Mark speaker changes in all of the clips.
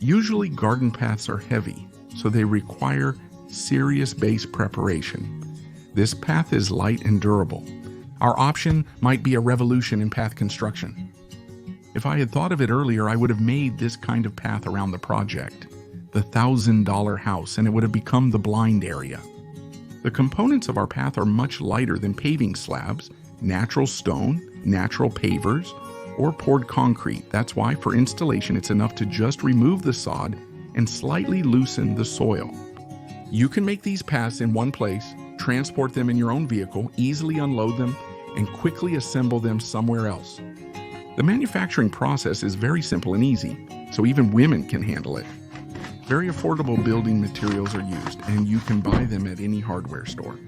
Speaker 1: Usually garden paths are heavy, so they require serious base preparation. This path is light and durable. Our option might be a revolution in path construction. If I had thought of it earlier, I would have made this kind of path around the project, the $1,000 house, and it would have become the blind area. The components of our path are much lighter than paving slabs, natural stone, natural pavers, or poured concrete. That's why for installation it's enough to just remove the sod and slightly loosen the soil. You can make these paths in one place, transport them in your own vehicle, easily unload them, and quickly assemble them somewhere else. The manufacturing process is very simple and easy, so even women can handle it. Very affordable building materials are used, and you can buy them at any hardware store.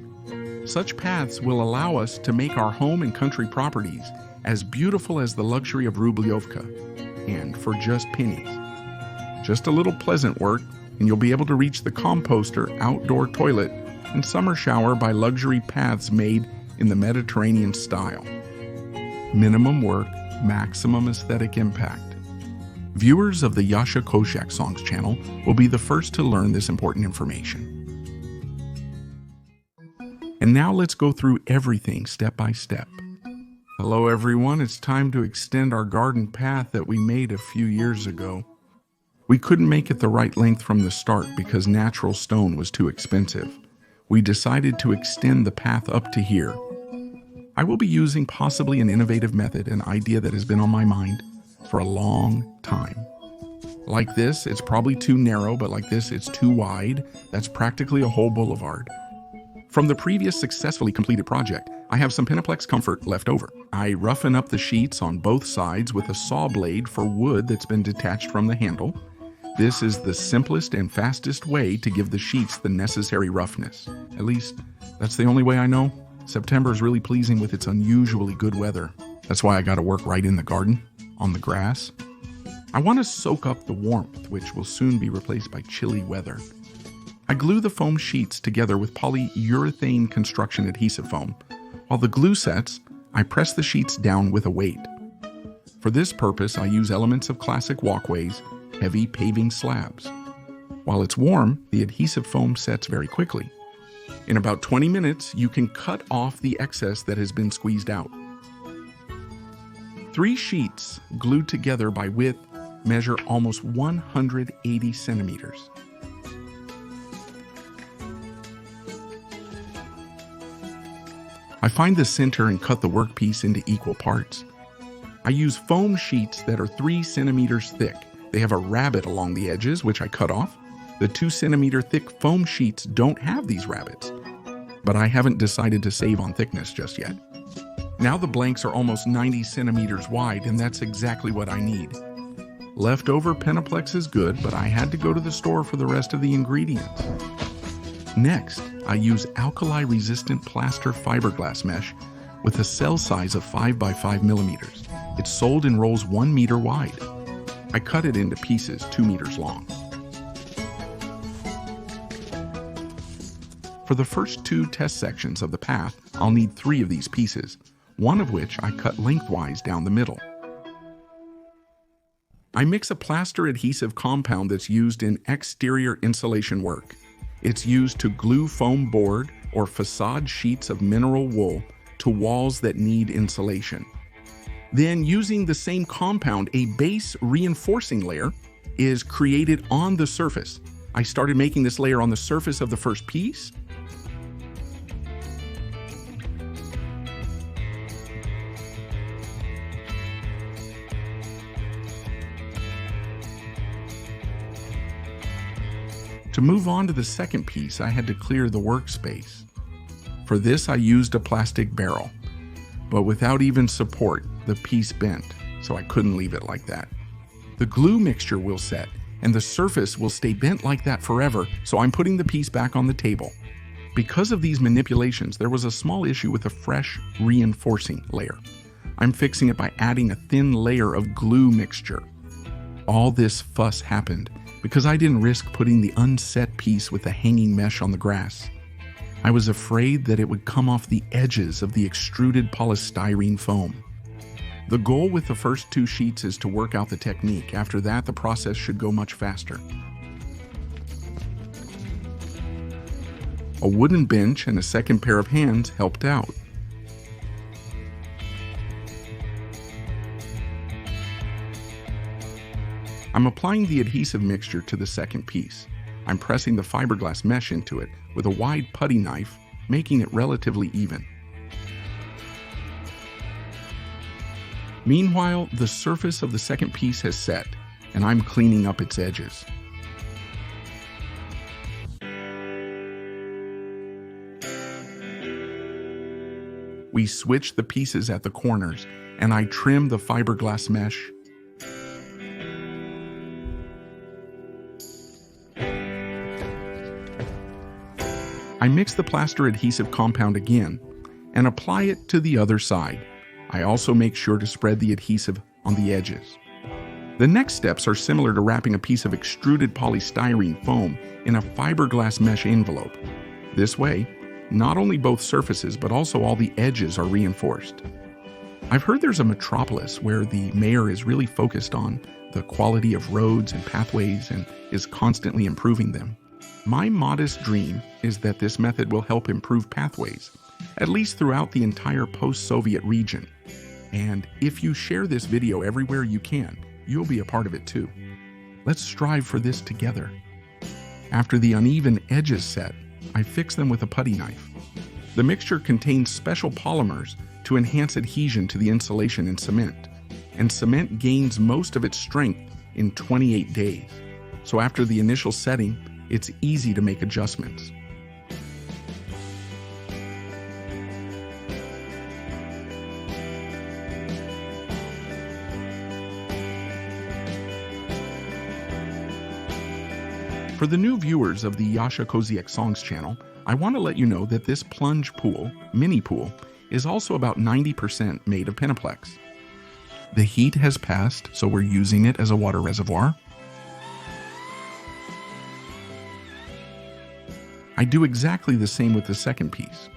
Speaker 1: Such paths will allow us to make our home and country properties as beautiful as the luxury of Rubliovka, and for just pennies. Just a little pleasant work, and you'll be able to reach the composter, outdoor toilet, and summer shower by luxury paths made in the Mediterranean style. Minimum work, maximum aesthetic impact. Viewers of the Yasha Koshak Songs channel will be the first to learn this important information. And now let's go through everything step by step. Hello everyone, it's time to extend our garden path that we made a few years ago. We couldn't make it the right length from the start because natural stone was too expensive. We decided to extend the path up to here. I will be using possibly an innovative method, an idea that has been on my mind for a long time. Like this, it's probably too narrow, but like this, it's too wide. That's practically a whole boulevard. From the previous successfully completed project, I have some Penoplex comfort left over. I roughen up the sheets on both sides with a saw blade for wood that's been detached from the handle. This is the simplest and fastest way to give the sheets the necessary roughness. At least, that's the only way I know. September is really pleasing with its unusually good weather. That's why I gotta work right in the garden, on the grass. I want to soak up the warmth, which will soon be replaced by chilly weather. I glue the foam sheets together with polyurethane construction adhesive foam. While the glue sets, I press the sheets down with a weight. For this purpose, I use elements of classic walkways, heavy paving slabs. While it's warm, the adhesive foam sets very quickly. In about 20 minutes, you can cut off the excess that has been squeezed out. 3 sheets glued together by width measure almost 180 centimeters. I find the center and cut the workpiece into equal parts. I use foam sheets that are 3 centimeters thick. They have a rabbet along the edges, which I cut off. The 2 centimeter thick foam sheets don't have these rabbets, but I haven't decided to save on thickness just yet. Now the blanks are almost 90 centimeters wide, and that's exactly what I need. Leftover Penoplex is good, but I had to go to the store for the rest of the ingredients. Next, I use alkali-resistant plaster fiberglass mesh with a cell size of 5 by 5 millimeters. It's sold in rolls 1 meter wide. I cut it into pieces 2 meters long. For the first 2 test sections of the path, I'll need 3 of these pieces, one of which I cut lengthwise down the middle. I mix a plaster adhesive compound that's used in exterior insulation work. It's used to glue foam board or facade sheets of mineral wool to walls that need insulation. Then, using the same compound, a base reinforcing layer is created on the surface. I started making this layer on the surface of the first piece. To move on to the second piece, I had to clear the workspace. For this, I used a plastic barrel, but without even support, the piece bent, so I couldn't leave it like that. The glue mixture will set, and the surface will stay bent like that forever, so I'm putting the piece back on the table. Because of these manipulations, there was a small issue with a fresh reinforcing layer. I'm fixing it by adding a thin layer of glue mixture. All this fuss happened because I didn't risk putting the unset piece with the hanging mesh on the grass. I was afraid that it would come off the edges of the extruded polystyrene foam. The goal with the first 2 sheets is to work out the technique. After that, the process should go much faster. A wooden bench and a second pair of hands helped out. I'm applying the adhesive mixture to the second piece. I'm pressing the fiberglass mesh into it with a wide putty knife, making it relatively even. Meanwhile, the surface of the second piece has set, and I'm cleaning up its edges. We switch the pieces at the corners, and I trim the fiberglass mesh. I mix the plaster adhesive compound again and apply it to the other side. I also make sure to spread the adhesive on the edges. The next steps are similar to wrapping a piece of extruded polystyrene foam in a fiberglass mesh envelope. This way, not only both surfaces but also all the edges are reinforced. I've heard there's a metropolis where the mayor is really focused on the quality of roads and pathways and is constantly improving them. My modest dream is that this method will help improve pathways, at least throughout the entire post-Soviet region. And if you share this video everywhere you can, you'll be a part of it too. Let's strive for this together. After the uneven edges set, I fix them with a putty knife. The mixture contains special polymers to enhance adhesion to the insulation in cement, and cement gains most of its strength in 28 days. So after the initial setting, it's easy to make adjustments. For the new viewers of the Yasha Koziek Songs channel, I want to let you know that this plunge pool, mini pool, is also about 90% made of Penoplex. The heat has passed, so we're using it as a water reservoir. I do exactly the same with the second piece.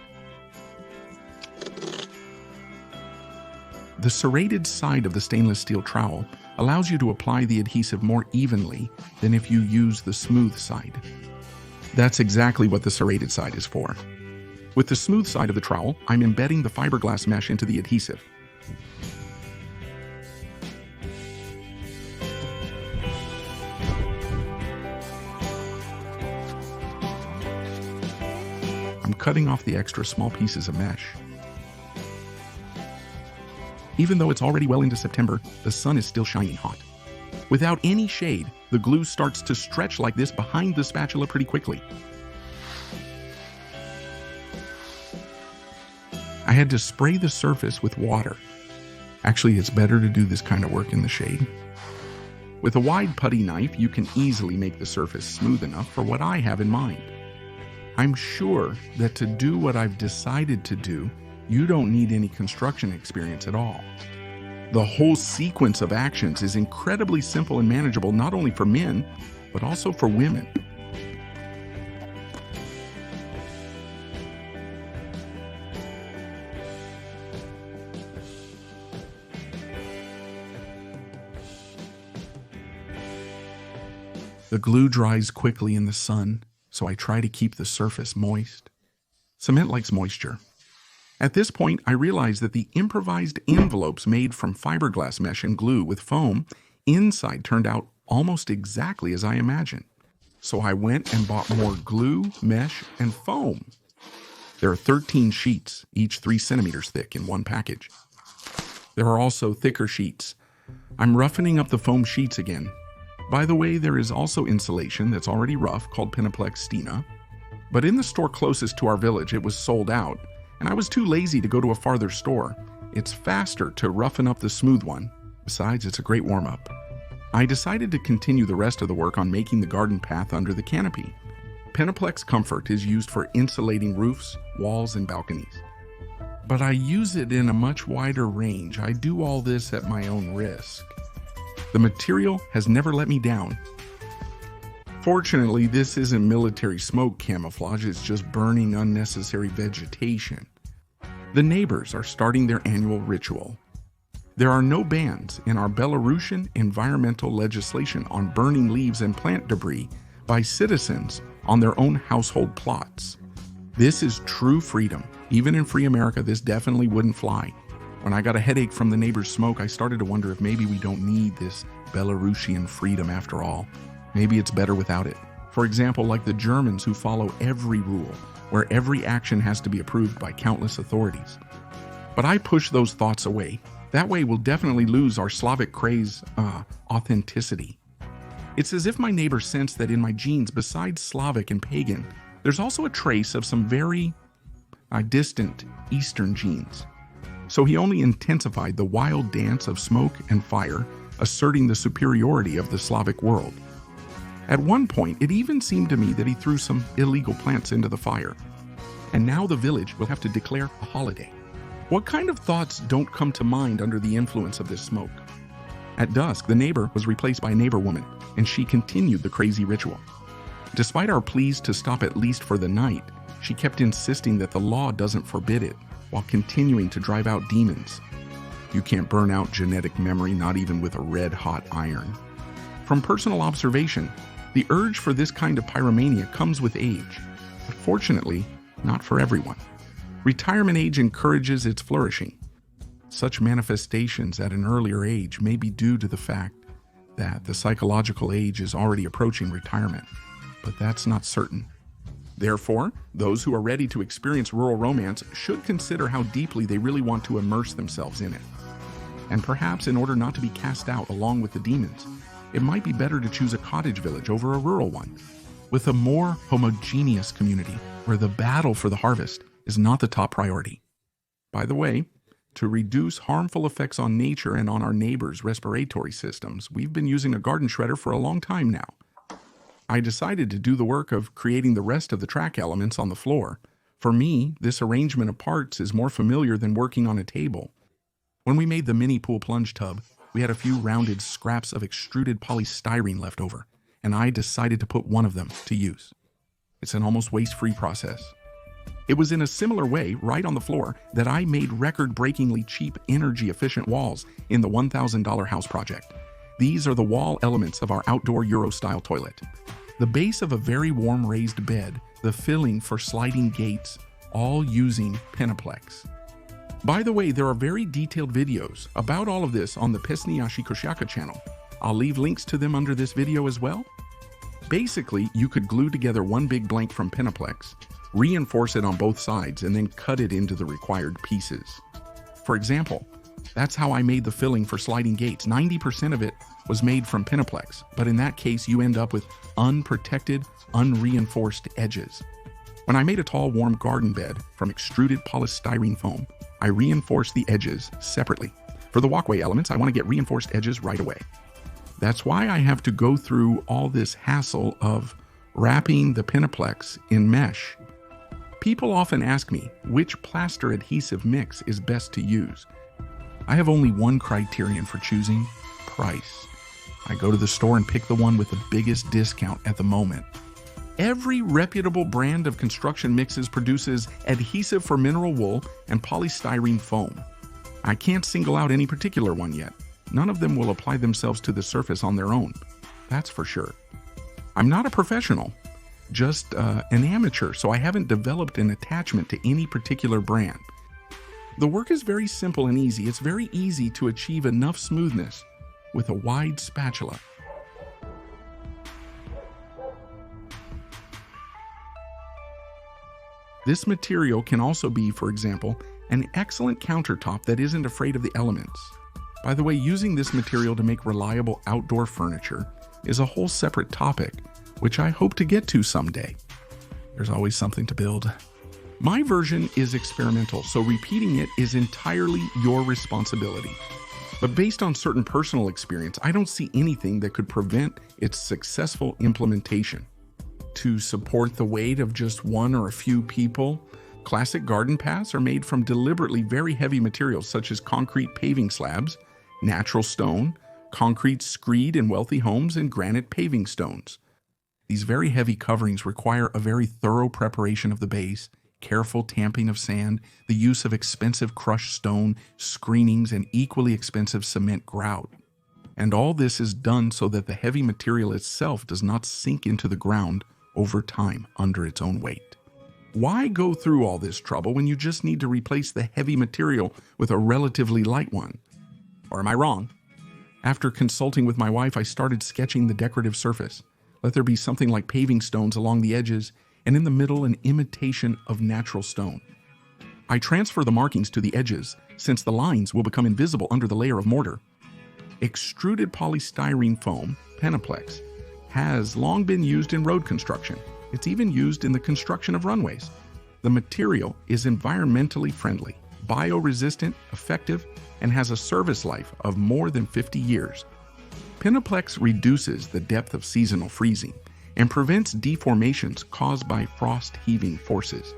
Speaker 1: The serrated side of the stainless steel trowel allows you to apply the adhesive more evenly than if you use the smooth side. That's exactly what the serrated side is for. With the smooth side of the trowel, I'm embedding the fiberglass mesh into the adhesive. I'm cutting off the extra small pieces of mesh. Even though it's already well into September, the sun is still shining hot. Without any shade, the glue starts to stretch like this behind the spatula pretty quickly. I had to spray the surface with water. Actually, it's better to do this kind of work in the shade. With a wide putty knife, you can easily make the surface smooth enough for what I have in mind. I'm sure that to do what I've decided to do, you don't need any construction experience at all. The whole sequence of actions is incredibly simple and manageable not only for men, but also for women. The glue dries quickly in the sun, so I try to keep the surface moist. Cement likes moisture. At this point, I realized that the improvised envelopes made from fiberglass mesh and glue with foam inside turned out almost exactly as I imagined. So I went and bought more glue, mesh, and foam. There are 13 sheets, each 3 centimeters thick in one package. There are also thicker sheets. I'm roughening up the foam sheets again. By the way, there is also insulation that's already rough called Penoplex Stina. But in the store closest to our village, it was sold out, and I was too lazy to go to a farther store. It's faster to roughen up the smooth one. Besides, it's a great warm-up. I decided to continue the rest of the work on making the garden path under the canopy. Penoplex Comfort is used for insulating roofs, walls, and balconies. But I use it in a much wider range. I do all this at my own risk. The material has never let me down. Fortunately, this isn't military smoke camouflage, it's just burning unnecessary vegetation. The neighbors are starting their annual ritual. There are no bans in our Belarusian environmental legislation on burning leaves and plant debris by citizens on their own household plots. This is true freedom. Even in free America, this definitely wouldn't fly. When I got a headache from the neighbor's smoke, I started to wonder if maybe we don't need this Belarusian freedom after all. Maybe it's better without it. For example, like the Germans who follow every rule, where every action has to be approved by countless authorities. But I push those thoughts away. That way we'll definitely lose our Slavic craze authenticity. It's as if my neighbor sensed that in my genes, besides Slavic and pagan, there's also a trace of some very distant Eastern genes. So he only intensified the wild dance of smoke and fire, asserting the superiority of the Slavic world. At one point, it even seemed to me that he threw some illegal plants into the fire. And now the village will have to declare a holiday. What kind of thoughts don't come to mind under the influence of this smoke? At dusk, the neighbor was replaced by a neighbor woman, and she continued the crazy ritual. Despite our pleas to stop at least for the night, she kept insisting that the law doesn't forbid it, while continuing to drive out demons. You can't burn out genetic memory, not even with a red-hot iron. From personal observation, the urge for this kind of pyromania comes with age, but fortunately, not for everyone. Retirement age encourages its flourishing. Such manifestations at an earlier age may be due to the fact that the psychological age is already approaching retirement, but that's not certain. Therefore, those who are ready to experience rural romance should consider how deeply they really want to immerse themselves in it. And perhaps in order not to be cast out along with the demons, it might be better to choose a cottage village over a rural one, with a more homogeneous community where the battle for the harvest is not the top priority. By the way, to reduce harmful effects on nature and on our neighbors' respiratory systems, we've been using a garden shredder for a long time now. I decided to do the work of creating the rest of the track elements on the floor. For me, this arrangement of parts is more familiar than working on a table. When we made the mini pool plunge tub, we had a few rounded scraps of extruded polystyrene left over, and I decided to put one of them to use. It's an almost waste-free process. It was in a similar way, right on the floor, that I made record-breakingly cheap, energy-efficient walls in the $1,000 house project. These are the wall elements of our outdoor Euro-style toilet. The base of a very warm raised bed, the filling for sliding gates, all using Penoplex. By the way, there are very detailed videos about all of this on the Pesniashi Koshaka channel. I'll leave links to them under this video as well. Basically, you could glue together one big blank from Penoplex, reinforce it on both sides, and then cut it into the required pieces. For example, that's how I made the filling for sliding gates. 90% of it was made from Penoplex, but in that case, you end up with unprotected, unreinforced edges. When I made a tall, warm garden bed from extruded polystyrene foam, I reinforced the edges separately. For the walkway elements, I want to get reinforced edges right away. That's why I have to go through all this hassle of wrapping the Penoplex in mesh. People often ask me which plaster adhesive mix is best to use. I have only one criterion for choosing: price. I go to the store and pick the one with the biggest discount at the moment. Every reputable brand of construction mixes produces adhesive for mineral wool and polystyrene foam. I can't single out any particular one yet. None of them will apply themselves to the surface on their own. That's for sure. I'm not a professional, just an amateur, so I haven't developed an attachment to any particular brand. The work is very simple and easy. It's very easy to achieve enough smoothness with a wide spatula. This material can also be, for example, an excellent countertop that isn't afraid of the elements. By the way, using this material to make reliable outdoor furniture is a whole separate topic, which I hope to get to someday. There's always something to build. My version is experimental, so repeating it is entirely your responsibility. But based on certain personal experience, I don't see anything that could prevent its successful implementation. To support the weight of just one or a few people, classic garden paths are made from deliberately very heavy materials such as concrete paving slabs, natural stone, concrete screed in wealthy homes, and granite paving stones. These very heavy coverings require a very thorough preparation of the base careful tamping of sand, the use of expensive crushed stone, screenings, and equally expensive cement grout. And all this is done so that the heavy material itself does not sink into the ground over time under its own weight. Why go through all this trouble when you just need to replace the heavy material with a relatively light one? Or am I wrong? After consulting with my wife, I started sketching the decorative surface. Let there be something like paving stones along the edges, and in the middle an imitation of natural stone. I transfer the markings to the edges, since the lines will become invisible under the layer of mortar. Extruded polystyrene foam, Penoplex, has long been used in road construction. It's even used in the construction of runways. The material is environmentally friendly, bioresistant, effective, and has a service life of more than 50 years. Penoplex reduces the depth of seasonal freezing and prevents deformations caused by frost heaving forces.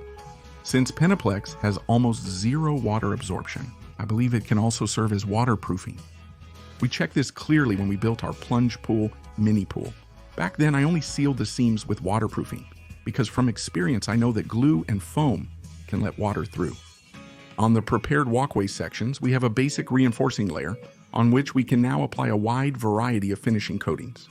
Speaker 1: Since Penoplex has almost zero water absorption, I believe it can also serve as waterproofing. We checked this clearly when we built our plunge pool mini pool. Back then, I only sealed the seams with waterproofing because from experience, I know that glue and foam can let water through. On the prepared walkway sections, we have a basic reinforcing layer on which we can now apply a wide variety of finishing coatings.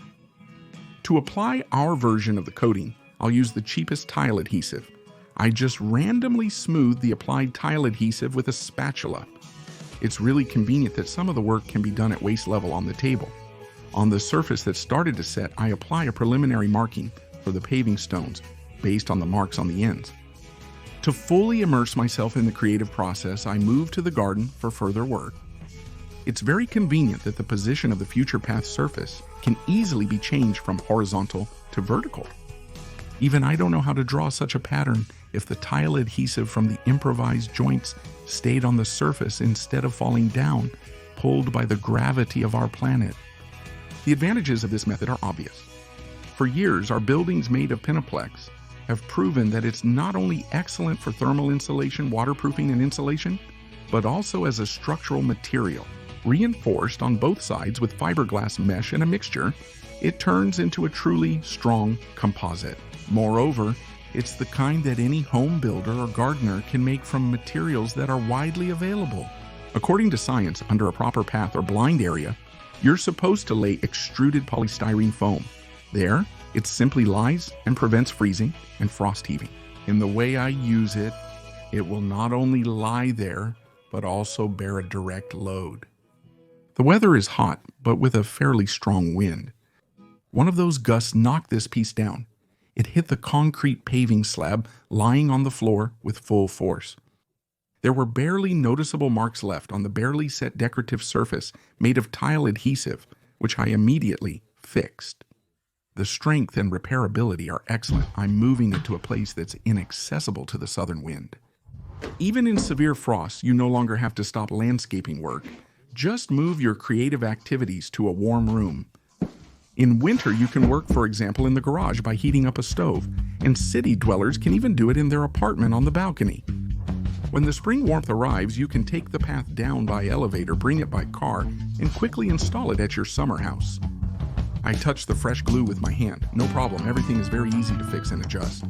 Speaker 1: To apply our version of the coating, I'll use the cheapest tile adhesive. I just randomly smooth the applied tile adhesive with a spatula. It's really convenient that some of the work can be done at waist level on the table. On the surface that started to set, I apply a preliminary marking for the paving stones based on the marks on the ends. To fully immerse myself in the creative process, I move to the garden for further work. It's very convenient that the position of the future path surface can easily be changed from horizontal to vertical. Even I don't know how to draw such a pattern if the tile adhesive from the improvised joints stayed on the surface instead of falling down, pulled by the gravity of our planet. The advantages of this method are obvious. For years, our buildings made of Penoplex have proven that it's not only excellent for thermal insulation, waterproofing, and insulation, but also as a structural material. Reinforced on both sides with fiberglass mesh and a mixture, it turns into a truly strong composite. Moreover, it's the kind that any home builder or gardener can make from materials that are widely available. According to science, under a proper path or blind area, you're supposed to lay extruded polystyrene foam. There, it simply lies and prevents freezing and frost heaving. In the way I use it, it will not only lie there, but also bear a direct load. The weather is hot, but with a fairly strong wind. One of those gusts knocked this piece down. It hit the concrete paving slab lying on the floor with full force. There were barely noticeable marks left on the barely set decorative surface made of tile adhesive, which I immediately fixed. The strength and repairability are excellent. I'm moving it to a place that's inaccessible to the southern wind. Even in severe frost, you no longer have to stop landscaping work. Just move your creative activities to a warm room. In winter, you can work, for example, in the garage by heating up a stove, and city dwellers can even do it in their apartment on the balcony. When the spring warmth arrives, you can take the path down by elevator, bring it by car, and quickly install it at your summer house. I touch the fresh glue with my hand. No problem, everything is very easy to fix and adjust.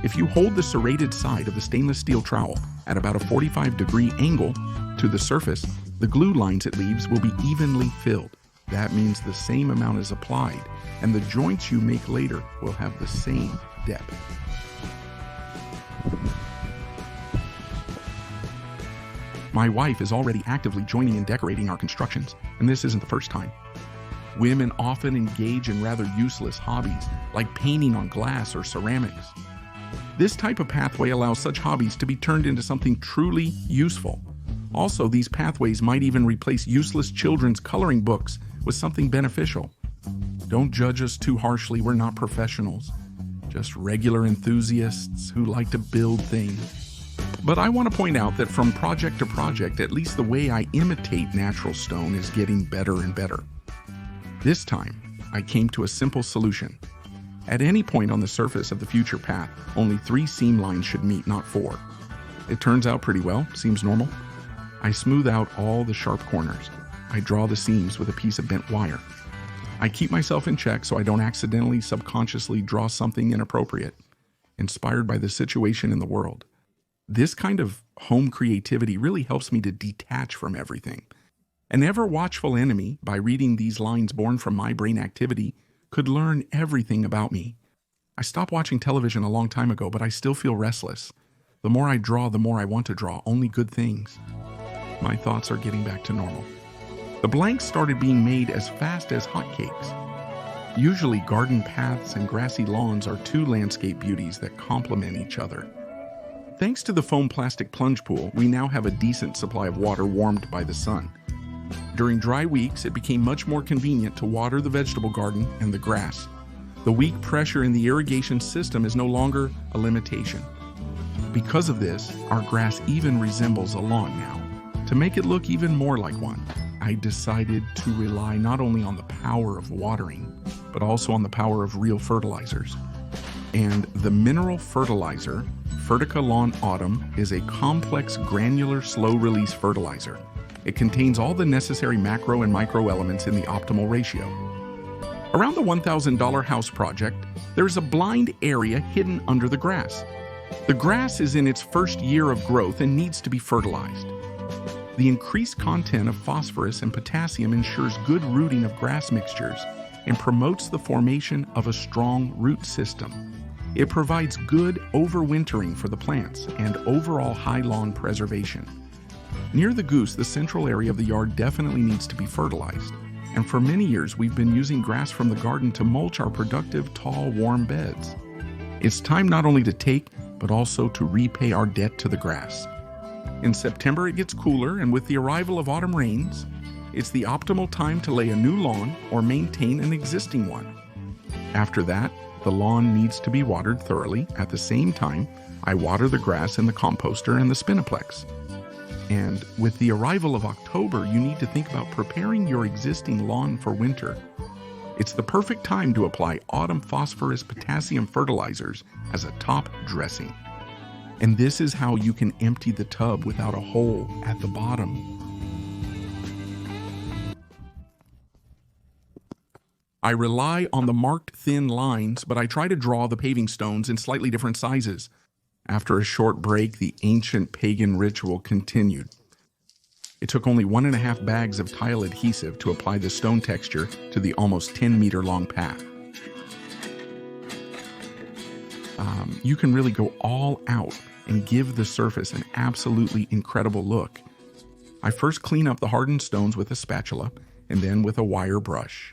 Speaker 1: If you hold the serrated side of the stainless steel trowel at about a 45-degree angle to the surface, the glue lines it leaves will be evenly filled. That means the same amount is applied, and the joints you make later will have the same depth. My wife is already actively joining in decorating our constructions, and this isn't the first time. Women often engage in rather useless hobbies, like painting on glass or ceramics. This type of pathway allows such hobbies to be turned into something truly useful. Also, these pathways might even replace useless children's coloring books with something beneficial. Don't judge us too harshly, we're not professionals. Just regular enthusiasts who like to build things. But I want to point out that from project to project, at least the way I imitate natural stone is getting better and better. This time, I came to a simple solution. At any point on the surface of the future path, only 3 seam lines should meet, not 4. It turns out pretty well, seems normal. I smooth out all the sharp corners. I draw the seams with a piece of bent wire. I keep myself in check so I don't accidentally, subconsciously draw something inappropriate. inspired by the situation in the world. This kind of home creativity really helps me to detach from everything. An ever-watchful enemy, by reading these lines born from my brain activity, could learn everything about me. I stopped watching television a long time ago, but I still feel restless. The more I draw, the more I want to draw, only good things. My thoughts are getting back to normal. The blanks started being made as fast as hotcakes. Usually, garden paths and grassy lawns are two landscape beauties that complement each other. Thanks to the foam plastic plunge pool, we now have a decent supply of water warmed by the sun. During dry weeks, it became much more convenient to water the vegetable garden and the grass. The weak pressure in the irrigation system is no longer a limitation. Because of this, our grass even resembles a lawn now. To make it look even more like one, I decided to rely not only on the power of watering, but also on the power of real fertilizers. And the mineral fertilizer, Fertica Lawn Autumn, is a complex granular slow-release fertilizer. It contains all the necessary macro and micro elements in the optimal ratio. Around the $1,000 house project, there's a blind area hidden under the grass. The grass is in its first year of growth and needs to be fertilized. The increased content of phosphorus and potassium ensures good rooting of grass mixtures and promotes the formation of a strong root system. It provides good overwintering for the plants and overall high lawn preservation. Near the goose, the central area of the yard definitely needs to be fertilized. And for many years, we've been using grass from the garden to mulch our productive, tall, warm beds. It's time not only to take, but also to repay our debt to the grass. In September, it gets cooler, and with the arrival of autumn rains, it's the optimal time to lay a new lawn or maintain an existing one. After that, the lawn needs to be watered thoroughly. At the same time, I water the grass in the composter and the Penoplex. And with the arrival of October, you need to think about preparing your existing lawn for winter. It's the perfect time to apply autumn phosphorus potassium fertilizers as a top dressing. And this is how you can empty the tub without a hole at the bottom. I rely on the marked thin lines, but I try to draw the paving stones in slightly different sizes. After a short break, the ancient pagan ritual continued. It took only 1.5 bags of tile adhesive to apply the stone texture to the almost 10-meter long path. You can really go all out and give the surface an absolutely incredible look. I first clean up the hardened stones with a spatula and then with a wire brush.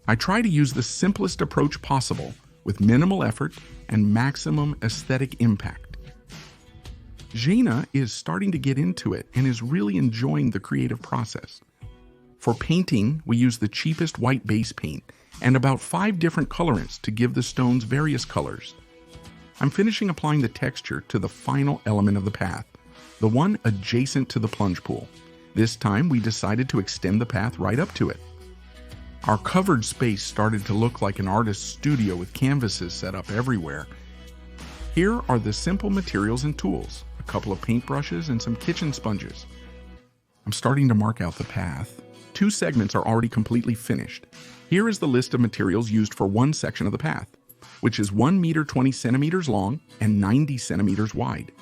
Speaker 1: I try to use the simplest approach possible with minimal effort and maximum aesthetic impact. Jaina is starting to get into it and is really enjoying the creative process. For painting, we use the cheapest white base paint and about 5 different colorants to give the stones various colors. I'm finishing applying the texture to the final element of the path, the one adjacent to the plunge pool. This time, we decided to extend the path right up to it. Our covered space started to look like an artist's studio with canvases set up everywhere. Here are the simple materials and tools, a couple of paintbrushes and some kitchen sponges. I'm starting to mark out the path. 2 segments are already completely finished. Here is the list of materials used for one section of the path, which is 1 meter 20 centimeters long and 90 centimeters wide.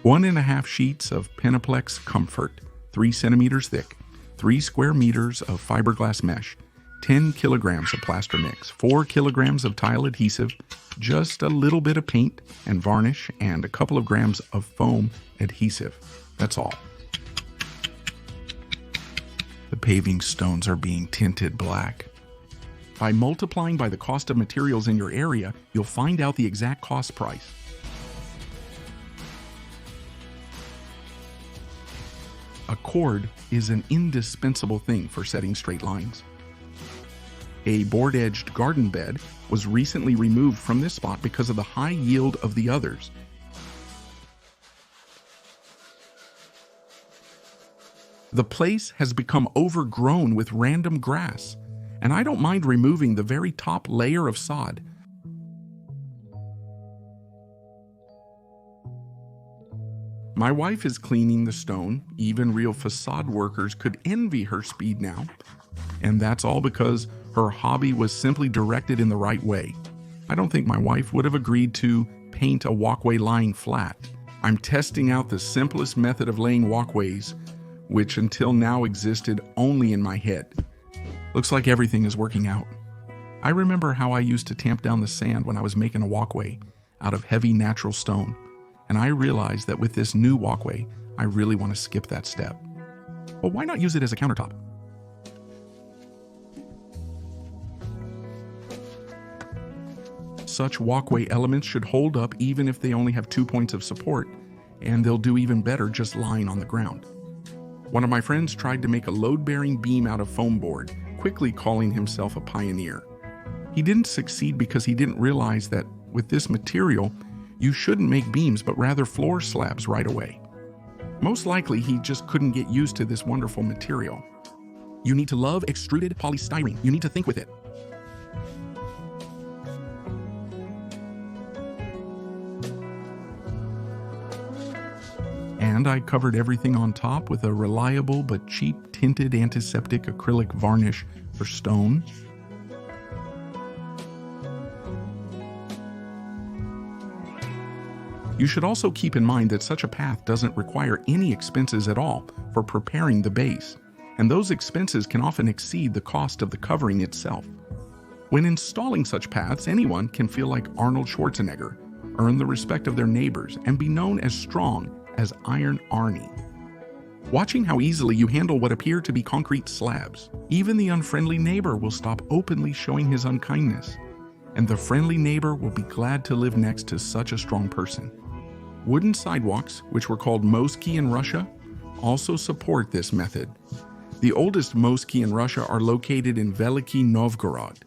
Speaker 1: 1.5 sheets of Penoplex Comfort, 3 centimeters thick, 3 square meters of fiberglass mesh, 10 kilograms of plaster mix, 4 kilograms of tile adhesive, just a little bit of paint and varnish, and a couple of grams of foam adhesive. That's all. The paving stones are being tinted black. By multiplying by the cost of materials in your area, you'll find out the exact cost price. A cord is an indispensable thing for setting straight lines. A board-edged garden bed was recently removed from this spot because of the high yield of the others. The place has become overgrown with random grass, and I don't mind removing the very top layer of sod. My wife is cleaning the stone. Even real facade workers could envy her speed now. And that's all because her hobby was simply directed in the right way. I don't think my wife would have agreed to paint a walkway lying flat. I'm testing out the simplest method of laying walkways, which until now existed only in my head. Looks like everything is working out. I remember how I used to tamp down the sand when I was making a walkway out of heavy natural stone, and I realized that with this new walkway, I really want to skip that step. Well, why not use it as a countertop? Such walkway elements should hold up even if they only have 2 points of support, and they'll do even better just lying on the ground. One of my friends tried to make a load-bearing beam out of foam board, quickly calling himself a pioneer. He didn't succeed because he didn't realize that with this material, you shouldn't make beams but rather floor slabs right away. Most likely, he just couldn't get used to this wonderful material. You need to love extruded polystyrene. You need to think with it. And I covered everything on top with a reliable but cheap tinted antiseptic acrylic varnish for stone. You should also keep in mind that such a path doesn't require any expenses at all for preparing the base, and those expenses can often exceed the cost of the covering itself. When installing such paths, anyone can feel like Arnold Schwarzenegger, earn the respect of their neighbors, and be known as strong as Iron Arnie. Watching how easily you handle what appear to be concrete slabs, even the unfriendly neighbor will stop openly showing his unkindness, and the friendly neighbor will be glad to live next to such a strong person. Wooden sidewalks, which were called moski in Russia, also support this method. The oldest moski in Russia are located in Veliki Novgorod.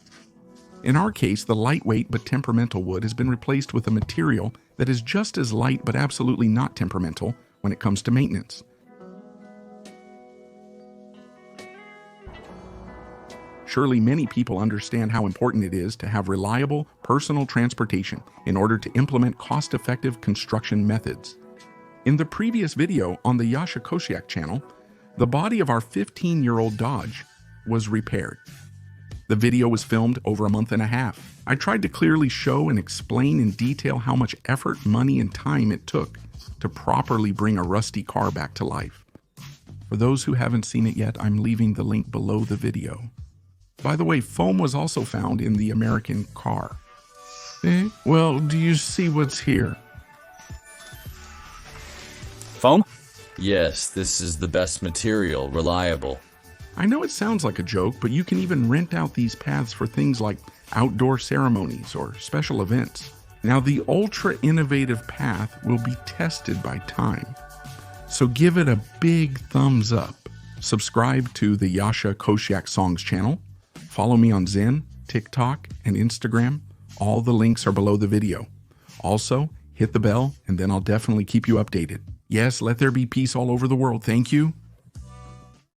Speaker 1: In our case, the lightweight but temperamental wood has been replaced with a material that is just as light but absolutely not temperamental when it comes to maintenance. Surely many people understand how important it is to have reliable personal transportation in order to implement cost-effective construction methods. In the previous video on the Yasha Kosiak channel, the body of our 15-year-old Dodge was repaired. The video was filmed over a month and a half. I tried to clearly show and explain in detail how much effort, money, and time it took to properly bring a rusty car back to life. For those who haven't seen it yet, I'm leaving the link below the video. By the way, foam was also found in the American car. Well, do you see what's here?
Speaker 2: Foam? Yes, this is the best material, reliable.
Speaker 1: I know it sounds like a joke, but you can even rent out these paths for things like outdoor ceremonies or special events. Now, the ultra-innovative path will be tested by time, so give it a big thumbs up. Subscribe to the Yasha Kosiak Songs channel. Follow me on Zen, TikTok, and Instagram. All the links are below the video. Also, hit the bell, and then I'll definitely keep you updated. Yes, let there be peace all over the world. Thank you.